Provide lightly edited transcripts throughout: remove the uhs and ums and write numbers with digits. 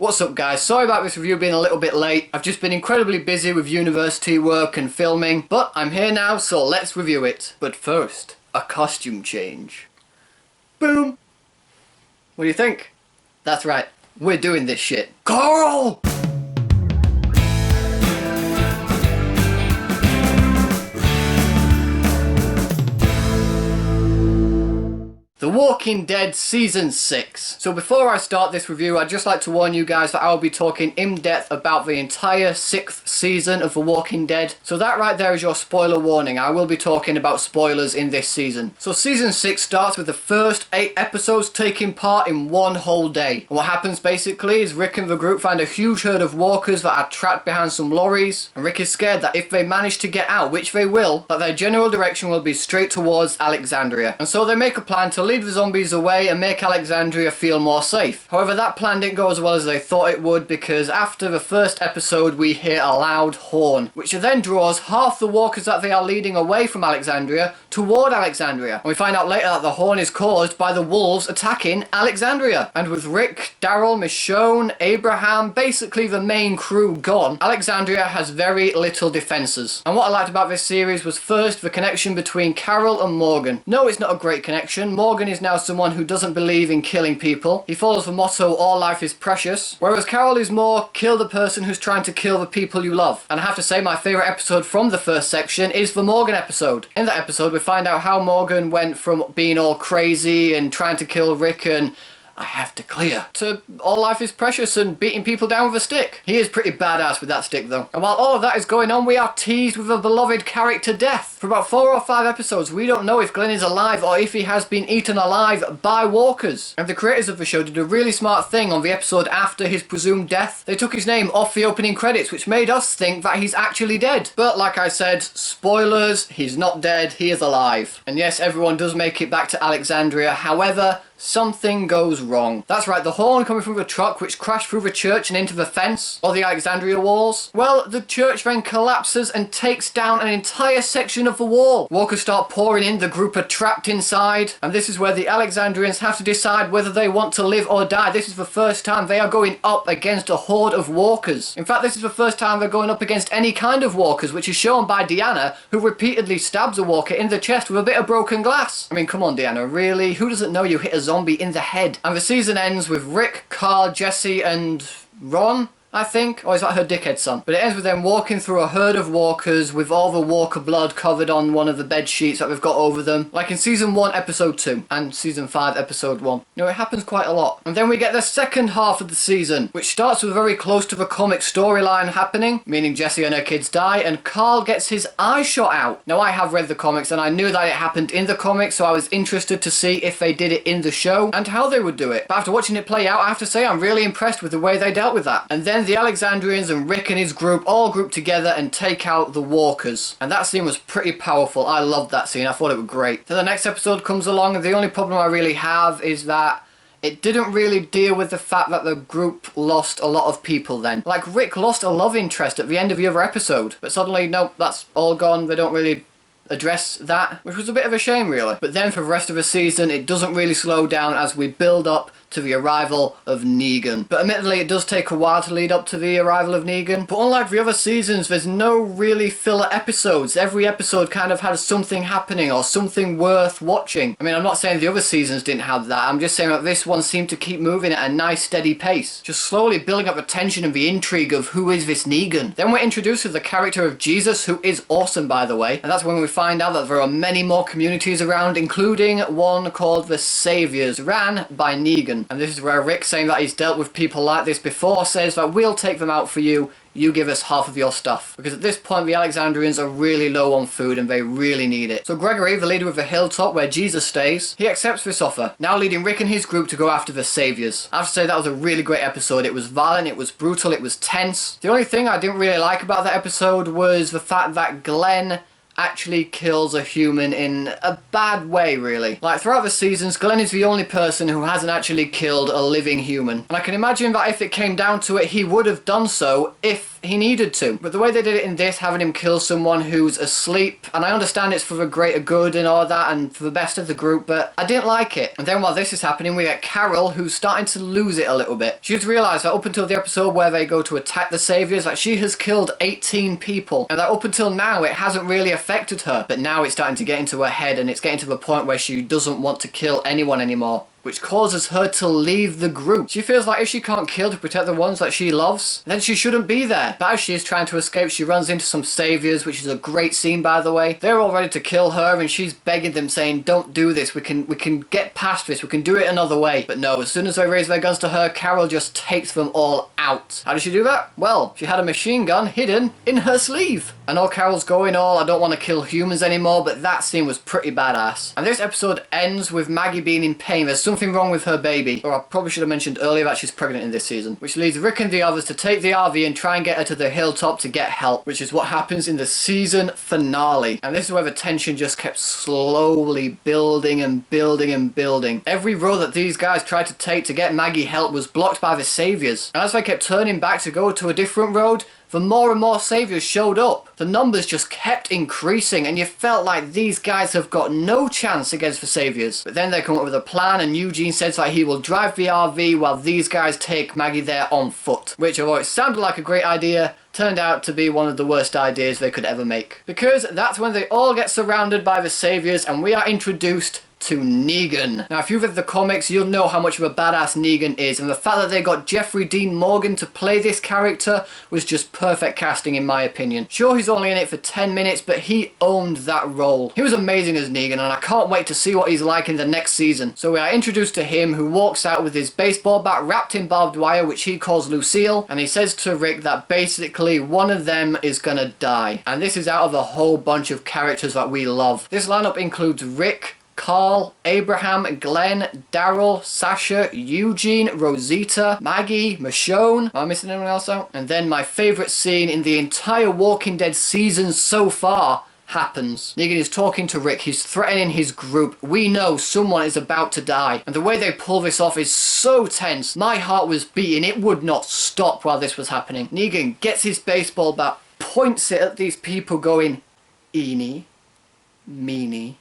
What's up guys, sorry about this review being a little bit late. I've just been incredibly busy with university work and filming, but I'm here now, so let's review it. But first, a costume change. Boom! What do you think? That's right, we're doing this shit. Carl! The Walking Dead Season 6. So before I start this review, I'd just like to warn you guys that I will be talking in depth about the entire 6th season of The Walking Dead. So that right there is your spoiler warning. I will be talking about spoilers in this season. So Season 6 starts with the first 8 episodes taking part in one whole day. And what happens basically is Rick and the group find a huge herd of walkers that are trapped behind some lorries. And Rick is scared that if they manage to get out, which they will, that their general direction will be straight towards Alexandria. And so they make a plan to lead the zombies away and make Alexandria feel more safe. However, that plan didn't go as well as they thought it would, because after the first episode we hear a loud horn, which then draws half the walkers that they are leading away from Alexandria toward Alexandria. And we find out later that the horn is caused by the wolves attacking Alexandria. And with Rick, Daryl, Michonne, Abraham, basically the main crew gone, Alexandria has very little defenses. And what I liked about this series was first the connection between Carol and Morgan. No, it's not a great connection. Morgan is now someone who doesn't believe in killing people. He follows the motto, all life is precious. Whereas Carol is more, kill the person who's trying to kill the people you love. And I have to say, my favourite episode from the first section is the Morgan episode. In that episode, we find out how Morgan went from being all crazy and trying to kill Rick and I have to clear, to all life is precious and beating people down with a stick. He is pretty badass with that stick though. And while all of that is going on, we are teased with a beloved character death. For about 4 or 5 episodes, we don't know if Glenn is alive or if he has been eaten alive by walkers. And the creators of the show did a really smart thing on the episode after his presumed death. They took his name off the opening credits, which made us think that he's actually dead. But like I said, spoilers, he's not dead, he is alive. And yes, everyone does make it back to Alexandria. However, something goes wrong. That's right, the horn coming from the truck which crashed through the church and into the fence, or the Alexandria walls. Well, the church then collapses and takes down an entire section of the wall. Walkers start pouring in, the group are trapped inside, and this is where the Alexandrians have to decide whether they want to live or die. This is the first time they are going up against a horde of walkers. In fact, this is the first time they're going up against any kind of walkers, which is shown by Deanna, who repeatedly stabs a walker in the chest with a bit of broken glass. I mean, come on Deanna, really? Who doesn't know you hit a zombie in the head? And the season ends with Rick, Carl, Jesse and Ron, I think? Or is that her dickhead son? But it ends with them walking through a herd of walkers with all the walker blood covered on one of the bed sheets that we've got over them. Like in season 1 episode 2 and season 5 episode 1. You know, it happens quite a lot. And then we get the second half of the season, which starts with very close to the comic storyline happening, meaning Jesse and her kids die and Carl gets his eye shot out. Now I have read the comics and I knew that it happened in the comics, so I was interested to see if they did it in the show and how they would do it. But after watching it play out, I have to say I'm really impressed with the way they dealt with that. And then the Alexandrians and Rick and his group all group together and take out the walkers. And that scene was pretty powerful. I loved that scene. I thought it was great. So the next episode comes along and the only problem I really have is that it didn't really deal with the fact that the group lost a lot of people then. Like Rick lost a love interest at the end of the other episode. But suddenly, nope, that's all gone. They don't really address that, which was a bit of a shame really. But then for the rest of the season, it doesn't really slow down as we build up to the arrival of Negan. But admittedly, it does take a while to lead up to the arrival of Negan. But unlike the other seasons, there's no really filler episodes. Every episode kind of has something happening or something worth watching. I mean, I'm not saying the other seasons didn't have that. I'm just saying that this one seemed to keep moving at a nice steady pace. Just slowly building up the tension and the intrigue of who is this Negan. Then we're introduced to the character of Jesus, who is awesome by the way. And that's when we find out that there are many more communities around, including one called the Saviors, ran by Negan. And this is where Rick, saying that he's dealt with people like this before, says that we'll take them out for you. You give us half of your stuff. Because at this point the Alexandrians are really low on food and they really need it. So Gregory, the leader of the hilltop where Jesus stays, he accepts this offer, now leading Rick and his group to go after the Saviors. I have to say that was a really great episode. It was violent, it was brutal, it was tense. The only thing I didn't really like about that episode was the fact that Glenn actually kills a human in a bad way, really. Like, throughout the seasons, Glenn is the only person who hasn't actually killed a living human. And I can imagine that if it came down to it, he would have done so if he needed to. But the way they did it in this, having him kill someone who's asleep, and I understand it's for the greater good and all that, and for the best of the group, but I didn't like it. And then while this is happening, we get Carol, who's starting to lose it a little bit. She's realised that up until the episode where they go to attack the Saviours, that she has killed 18 people, and that up until now, it hasn't really affected her. But now it's starting to get into her head, and it's getting to the point where she doesn't want to kill anyone anymore, which causes her to leave the group. She feels like if she can't kill to protect the ones that she loves, then she shouldn't be there. But as she is trying to escape, she runs into some Saviours, which is a great scene, by the way. They're all ready to kill her, and she's begging them, saying, don't do this, we can get past this, we can do it another way. But no, as soon as they raise their guns to her, Carol just takes them all out. How did she do that? Well, she had a machine gun hidden in her sleeve. I know Carol's going all, I don't want to kill humans anymore, but that scene was pretty badass. And this episode ends with Maggie being in pain. There's something wrong with her baby. Or I probably should have mentioned earlier that she's pregnant in this season. Which leads Rick and the others to take the RV and try and get her to the hilltop to get help. Which is what happens in the season finale. And this is where the tension just kept slowly building and building and building. Every road that these guys tried to take to get Maggie help was blocked by the Saviours. And as they kept turning back to go to a different road, the more and more Saviours showed up. The numbers just kept increasing, and you felt like these guys have got no chance against the Saviours. But then they come up with a plan, and Eugene says that he will drive the RV while these guys take Maggie there on foot. Which, although it sounded like a great idea, turned out to be one of the worst ideas they could ever make. Because that's when they all get surrounded by the Saviours, and we are introduced to Negan. Now, if you've read the comics, you'll know how much of a badass Negan is, and the fact that they got Jeffrey Dean Morgan to play this character was just perfect casting, in my opinion. Sure, he's only in it for 10 minutes, but he owned that role. He was amazing as Negan, and I can't wait to see what he's like in the next season. So we are introduced to him, who walks out with his baseball bat wrapped in barbed wire, which he calls Lucille, and he says to Rick that basically one of them is gonna die. And this is out of a whole bunch of characters that we love. This lineup includes Rick, Carl, Abraham, Glenn, Daryl, Sasha, Eugene, Rosita, Maggie, Michonne. Am I missing anyone else out? And then my favourite scene in the entire Walking Dead season so far happens. Negan is talking to Rick, he's threatening his group. We know someone is about to die. And the way they pull this off is so tense. My heart was beating, it would not stop while this was happening. Negan gets his baseball bat, points it at these people going, eeny, meeny,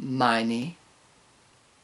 miny,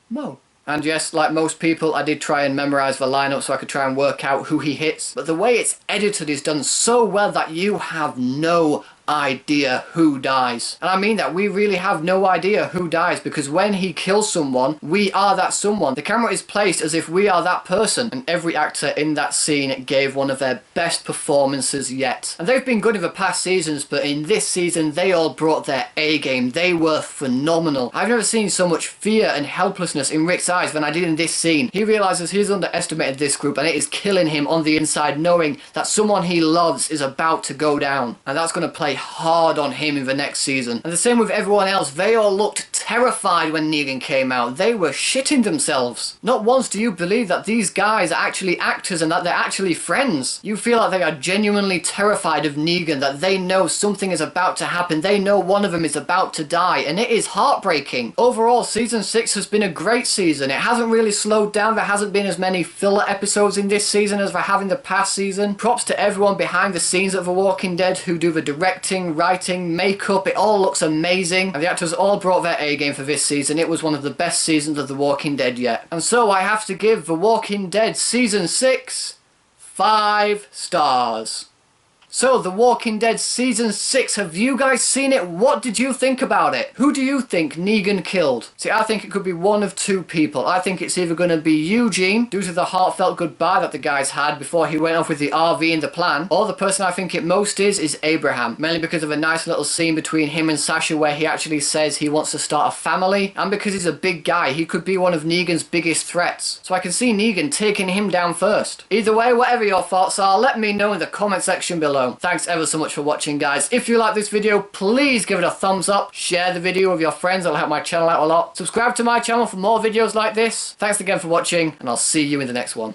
mo. And yes, like most people, I did try and memorise the lineup so I could try and work out who he hits. But the way it's edited is done so well that you have no idea who dies. And I mean that, we really have no idea who dies, because when he kills someone, we are that someone. The camera is placed as if we are that person, and every actor in that scene gave one of their best performances yet. And they've been good in the past seasons, but in this season they all brought their A game. They were phenomenal. I've never seen so much fear and helplessness in Rick's eyes than I did in this scene. He realises he's underestimated this group, and it is killing him on the inside, knowing that someone he loves is about to go down, and that's going to play hard on him in the next season. And the same with everyone else. They all looked terrified when Negan came out. They were shitting themselves. Not once do you believe that these guys are actually actors and that they're actually friends. You feel like they are genuinely terrified of Negan, that they know something is about to happen. They know one of them is about to die, and it is heartbreaking. Overall, season 6 has been a great season. It hasn't really slowed down. There hasn't been as many filler episodes in this season as there have in the past season. Props to everyone behind the scenes of The Walking Dead who do the directing, writing, makeup. It all looks amazing, and the actors all brought their A game for this season. It was one of the best seasons of The Walking Dead yet. And so I have to give The Walking Dead season 6 5 stars. So, The Walking Dead Season 6, have you guys seen it? What did you think about it? Who do you think Negan killed? See, I think it could be one of two people. I think it's either going to be Eugene, due to the heartfelt goodbye that the guys had before he went off with the RV and the plan, or the person I think it most is Abraham, mainly because of a nice little scene between him and Sasha where he actually says he wants to start a family, and because he's a big guy, he could be one of Negan's biggest threats. So I can see Negan taking him down first. Either way, whatever your thoughts are, let me know in the comment section below. Thanks ever so much for watching, guys. If you like this video, please give it a thumbs up, share the video with your friends, it'll help my channel out a lot. Subscribe to my channel for more videos like this. Thanks again for watching, and I'll see you in the next one.